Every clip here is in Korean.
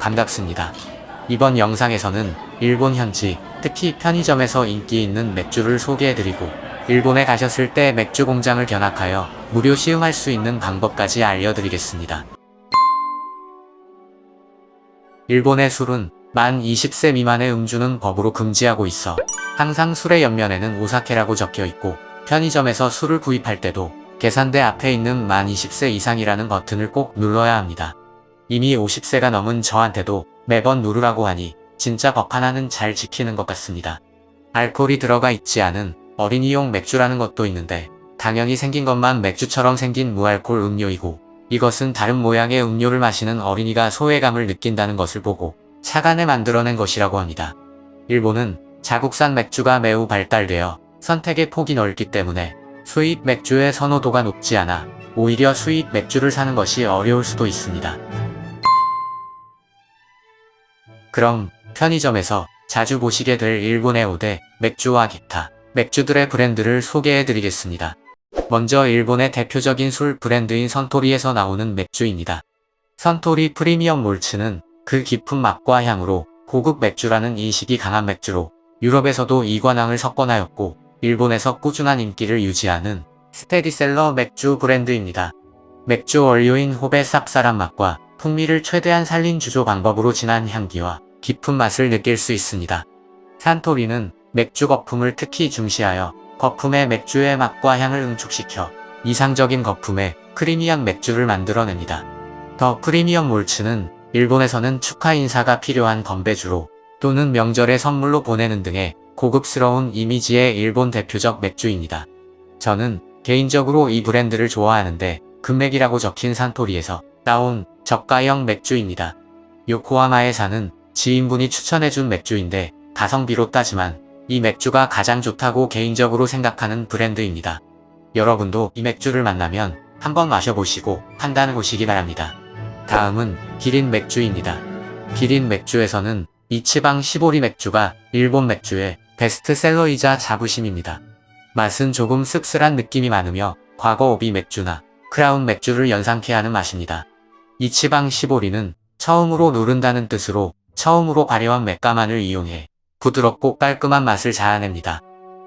반갑습니다. 이번 영상에서는 일본 현지, 특히 편의점에서 인기 있는 맥주를 소개해드리고 일본에 가셨을 때 맥주 공장을 견학하여 무료 시음할 수 있는 방법까지 알려드리겠습니다. 일본의 술은 만 20세 미만의 음주는 법으로 금지하고 있어 항상 술의 옆면에는 오사케라고 적혀 있고 편의점에서 술을 구입할 때도 계산대 앞에 있는 만 20세 이상이라는 버튼을 꼭 눌러야 합니다. 이미 50세가 넘은 저한테도 매번 누르라고 하니 진짜 법 하나는 잘 지키는 것 같습니다. 알코올이 들어가 있지 않은 어린이용 맥주라는 것도 있는데 당연히 생긴 것만 맥주처럼 생긴 무알콜 음료이고 이것은 다른 모양의 음료를 마시는 어린이가 소외감을 느낀다는 것을 보고 착안해 만들어낸 것이라고 합니다. 일본은 자국산 맥주가 매우 발달되어 선택의 폭이 넓기 때문에 수입 맥주의 선호도가 높지 않아 오히려 수입 맥주를 사는 것이 어려울 수도 있습니다. 그럼 편의점에서 자주 보시게 될 일본의 5대 맥주와 기타 맥주들의 브랜드를 소개해드리겠습니다. 먼저 일본의 대표적인 술 브랜드인 선토리에서 나오는 맥주입니다. 선토리 프리미엄 몰츠는 그 깊은 맛과 향으로 고급 맥주라는 인식이 강한 맥주로 유럽에서도 이관왕을 석권하였고 일본에서 꾸준한 인기를 유지하는 스테디셀러 맥주 브랜드입니다. 맥주 원료인 홉의 쌉쌀한 맛과 풍미를 최대한 살린 주조 방법으로 진한 향기와 깊은 맛을 느낄 수 있습니다. 산토리는 맥주 거품을 특히 중시하여 거품에 맥주의 맛과 향을 응축시켜 이상적인 거품에 크리미한 맥주를 만들어냅니다. 더 프리미엄 몰츠는 일본에서는 축하 인사가 필요한 건배주로 또는 명절에 선물로 보내는 등의 고급스러운 이미지의 일본 대표적 맥주입니다. 저는 개인적으로 이 브랜드를 좋아하는데 금맥이라고 적힌 산토리에서 나온 저가형 맥주입니다. 요코하마에 사는 지인분이 추천해준 맥주인데 가성비로 따지만 이 맥주가 가장 좋다고 개인적으로 생각하는 브랜드입니다. 여러분도 이 맥주를 만나면 한번 마셔보시고 판단해 보시기 바랍니다. 다음은 기린 맥주입니다. 기린 맥주에서는 이치방 시보리 맥주가 일본 맥주의 베스트셀러이자 자부심입니다. 맛은 조금 씁쓸한 느낌이 많으며 과거 오비 맥주나 크라운 맥주를 연상케 하는 맛입니다. 이치방 시보리는 처음으로 누른다는 뜻으로 처음으로 발효한 맥가만을 이용해 부드럽고 깔끔한 맛을 자아냅니다.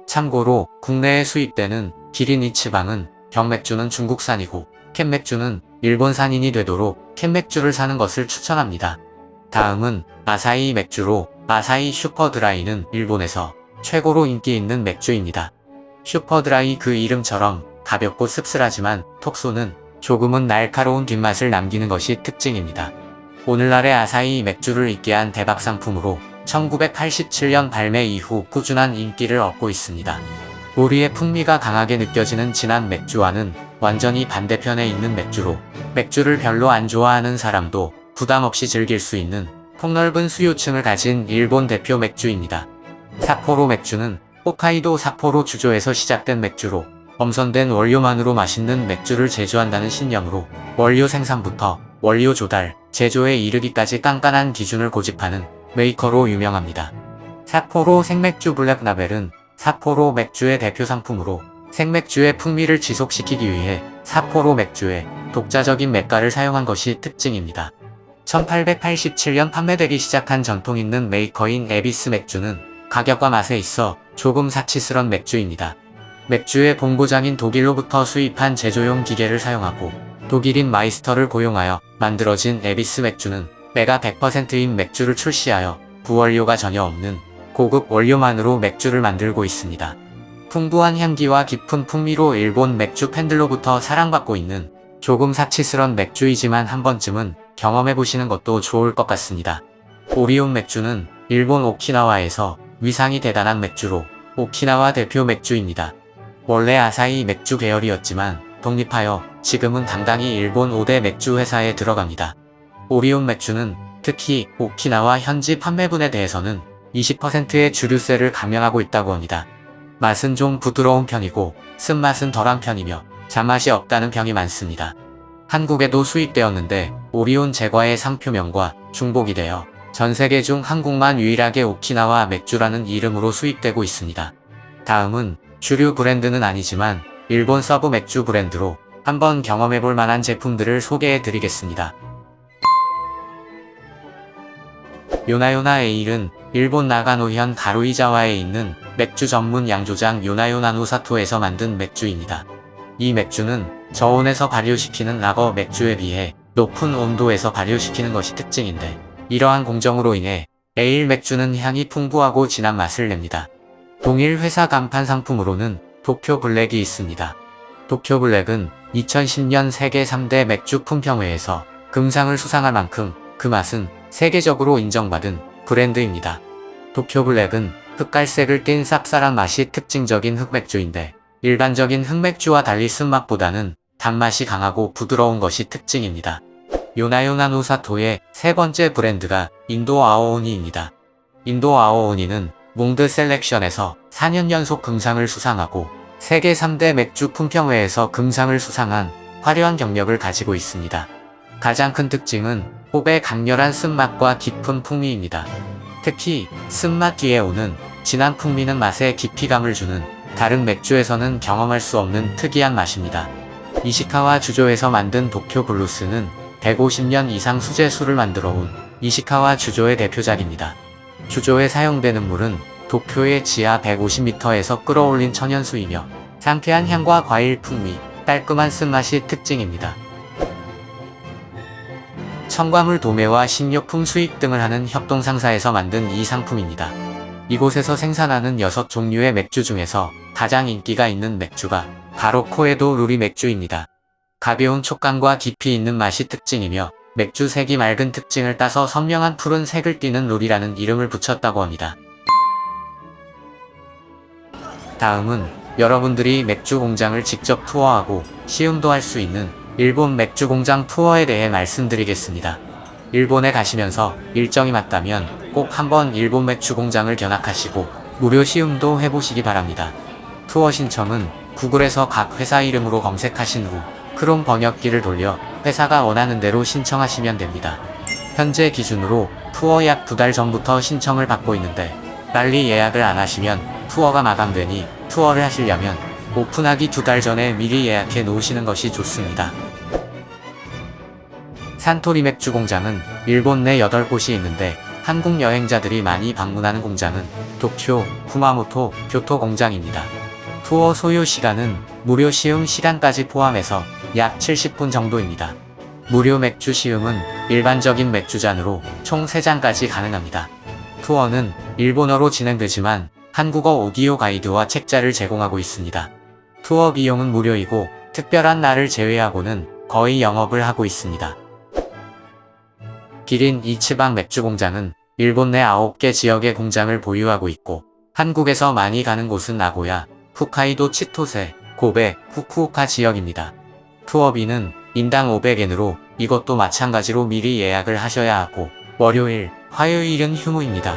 참고로 국내에 수입되는 기린 이치방은 병맥주는 중국산이고 캔맥주는 일본산인이 되도록 캔맥주를 사는 것을 추천합니다. 다음은 아사히 맥주로 아사히 슈퍼드라이는 일본에서 최고로 인기 있는 맥주입니다. 슈퍼드라이 그 이름처럼 가볍고 씁쓸하지만 톡 쏘는 조금은 날카로운 뒷맛을 남기는 것이 특징입니다. 오늘날의 아사히 맥주를 있게 한 대박 상품으로 1987년 발매 이후 꾸준한 인기를 얻고 있습니다. 우리의 풍미가 강하게 느껴지는 진한 맥주와는 완전히 반대편에 있는 맥주로 맥주를 별로 안 좋아하는 사람도 부담 없이 즐길 수 있는 폭넓은 수요층을 가진 일본 대표 맥주입니다. 삿포로 맥주는 홋카이도 삿포로 주조에서 시작된 맥주로 엄선된 원료만으로 맛있는 맥주를 제조한다는 신념으로 원료 생산부터 원료 조달, 제조에 이르기까지 깐깐한 기준을 고집하는 메이커로 유명합니다. 삿포로 생맥주 블랙라벨은 삿포로 맥주의 대표 상품으로 생맥주의 풍미를 지속시키기 위해 삿포로 맥주에 독자적인 맥가를 사용한 것이 특징입니다. 1887년 판매되기 시작한 전통 있는 메이커인 에비스 맥주는 가격과 맛에 있어 조금 사치스런 맥주입니다. 맥주의 본고장인 독일로부터 수입한 제조용 기계를 사용하고 독일인 마이스터를 고용하여 만들어진 에비스 맥주는 메가 100%인 맥주를 출시하여 부원료가 전혀 없는 고급 원료만으로 맥주를 만들고 있습니다. 풍부한 향기와 깊은 풍미로 일본 맥주 팬들로부터 사랑받고 있는 조금 사치스런 맥주이지만 한 번쯤은 경험해보시는 것도 좋을 것 같습니다. 오리온 맥주는 일본 오키나와에서 위상이 대단한 맥주로 오키나와 대표 맥주입니다. 원래 아사히 맥주 계열이었지만 독립하여 지금은 당당히 일본 5대 맥주 회사에 들어갑니다. 오리온 맥주는 특히 오키나와 현지 판매분에 대해서는 20%의 주류세를 감면하고 있다고 합니다. 맛은 좀 부드러운 편이고 쓴맛은 덜한 편이며 잔맛이 없다는 평이 많습니다. 한국에도 수입되었는데 오리온 제과의 상표명과 중복이 되어 전세계 중 한국만 유일하게 오키나와 맥주라는 이름으로 수입되고 있습니다. 다음은 주류 브랜드는 아니지만 일본 서브 맥주 브랜드로 한번 경험해볼 만한 제품들을 소개해 드리겠습니다. 요나요나 에일은 일본 나가노현 가루이자와에 있는 맥주 전문 양조장 요나요나 노사토에서 만든 맥주입니다. 이 맥주는 저온에서 발효시키는 라거 맥주에 비해 높은 온도에서 발효시키는 것이 특징인데, 이러한 공정으로 인해 에일 맥주는 향이 풍부하고 진한 맛을 냅니다. 동일 회사 간판 상품으로는 도쿄 블랙이 있습니다. 도쿄 블랙은 2010년 세계 3대 맥주 품평회에서 금상을 수상할 만큼 그 맛은 세계적으로 인정받은 브랜드입니다. 도쿄 블랙은 흑갈색을 띤 쌉쌀한 맛이 특징적인 흑맥주인데, 일반적인 흑맥주와 달리 쓴맛보다는 단맛이 강하고 부드러운 것이 특징입니다. 요나요나 노사토의 세 번째 브랜드가 인도 아오오니입니다. 인도 아오오니는 몽드 셀렉션에서 4년 연속 금상을 수상하고 세계 3대 맥주 품평회에서 금상을 수상한 화려한 경력을 가지고 있습니다. 가장 큰 특징은 호배 강렬한 쓴맛과 깊은 풍미입니다. 특히 쓴맛 뒤에 오는 진한 풍미는 맛에 깊이감을 주는 다른 맥주에서는 경험할 수 없는 특이한 맛입니다. 이시카와 주조에서 만든 도쿄 블루스는 150년 이상 수제술을 만들어온 이시카와 주조의 대표작입니다. 주조에 사용되는 물은 도쿄의 지하 150m에서 끌어올린 천연수이며 상쾌한 향과 과일 풍미, 깔끔한 쓴맛이 특징입니다. 첨가물 도매와 식료품 수입 등을 하는 협동상사에서 만든 이 상품입니다. 이곳에서 생산하는 6종류의 맥주 중에서 가장 인기가 있는 맥주가 바로 코에도 루리 맥주입니다. 가벼운 촉감과 깊이 있는 맛이 특징이며 맥주 색이 맑은 특징을 따서 선명한 푸른 색을 띠는 루리라는 이름을 붙였다고 합니다. 다음은 여러분들이 맥주 공장을 직접 투어하고 시음도 할 수 있는 일본 맥주 공장 투어에 대해 말씀드리겠습니다. 일본에 가시면서 일정이 맞다면 꼭 한번 일본 맥주 공장을 견학하시고 무료 시음도 해보시기 바랍니다. 투어 신청은 구글에서 각 회사 이름으로 검색하신 후 크롬 번역기를 돌려 회사가 원하는 대로 신청하시면 됩니다. 현재 기준으로 투어 약 2달 전부터 신청을 받고 있는데, 빨리 예약을 안 하시면 투어가 마감되니 투어를 하시려면 오픈하기 2달 전에 미리 예약해 놓으시는 것이 좋습니다. 산토리 맥주 공장은 일본 내 8곳이 있는데, 한국 여행자들이 많이 방문하는 공장은 도쿄, 구마모토, 교토 공장입니다. 투어 소요 시간은 무료 시음 시간까지 포함해서 약 70분 정도입니다. 무료 맥주 시음은 일반적인 맥주잔으로 총 3잔까지 가능합니다. 투어는 일본어로 진행되지만 한국어 오디오 가이드와 책자를 제공하고 있습니다. 투어 비용은 무료이고 특별한 날을 제외하고는 거의 영업을 하고 있습니다. 기린 이치방 맥주 공장은 일본 내 9개 지역의 공장을 보유하고 있고, 한국에서 많이 가는 곳은 나고야, 홋카이도 치토세, 고베, 후쿠오카 지역입니다. 투어비는 인당 500엔으로 이것도 마찬가지로 미리 예약을 하셔야 하고, 월요일, 화요일은 휴무입니다.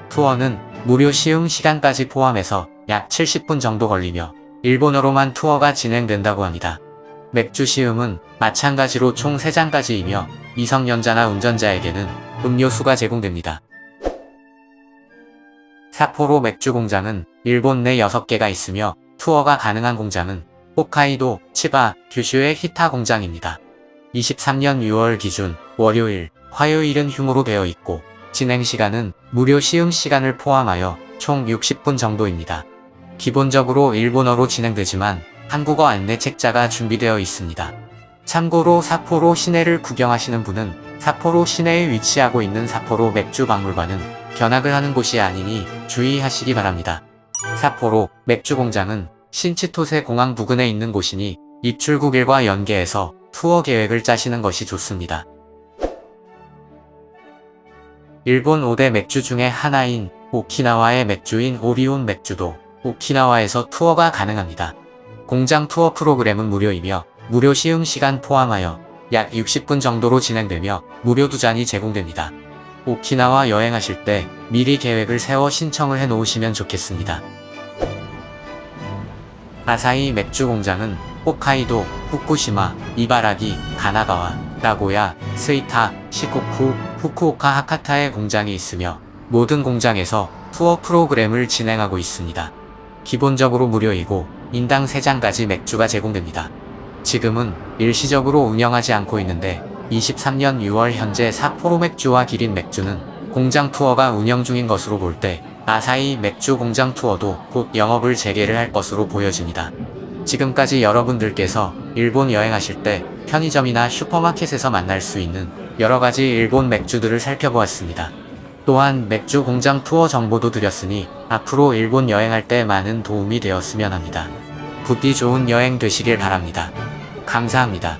투어는 무료 시음 시간까지 포함해서 약 70분 정도 걸리며 일본어로만 투어가 진행된다고 합니다. 맥주 시음은 마찬가지로 총 3잔까지이며 미성년자나 운전자에게는 음료수가 제공됩니다. 삿포로 맥주 공장은 일본 내 6개가 있으며 투어가 가능한 공장은 홋카이도, 치바, 규슈의 히타 공장입니다. 23년 6월 기준 월요일, 화요일은 휴무로 되어 있고 진행시간은 무료 시음 시간을 포함하여 총 60분 정도입니다. 기본적으로 일본어로 진행되지만 한국어 안내 책자가 준비되어 있습니다. 참고로 삿포로 시내를 구경하시는 분은 삿포로 시내에 위치하고 있는 삿포로 맥주 박물관은 견학을 하는 곳이 아니니 주의하시기 바랍니다. 삿포로 맥주 공장은 신치토세 공항 부근에 있는 곳이니 입출국일과 연계해서 투어 계획을 짜시는 것이 좋습니다. 일본 5대 맥주 중에 하나인 오키나와의 맥주인 오리온 맥주도 오키나와에서 투어가 가능합니다. 공장 투어 프로그램은 무료이며 무료 시음 시간 포함하여 약 60분 정도로 진행되며 무료 2잔이 제공됩니다. 오키나와 여행하실 때 미리 계획을 세워 신청을 해 놓으시면 좋겠습니다. 아사히 맥주 공장은 홋카이도, 후쿠시마, 이바라기, 가나가와, 나고야, 스이타, 시코쿠, 후쿠오카 하카타에 공장이 있으며 모든 공장에서 투어 프로그램을 진행하고 있습니다. 기본적으로 무료이고 인당 3잔까지 맥주가 제공됩니다. 지금은 일시적으로 운영하지 않고 있는데 23년 6월 현재 삿포로 맥주와 기린 맥주는 공장 투어가 운영 중인 것으로 볼 때 아사히 맥주 공장 투어도 곧 영업을 재개를 할 것으로 보여집니다. 지금까지 여러분들께서 일본 여행하실 때 편의점이나 슈퍼마켓에서 만날 수 있는 여러가지 일본 맥주들을 살펴보았습니다. 또한 맥주 공장 투어 정보도 드렸으니 앞으로 일본 여행할 때 많은 도움이 되었으면 합니다. 부디 좋은 여행 되시길 바랍니다. 감사합니다.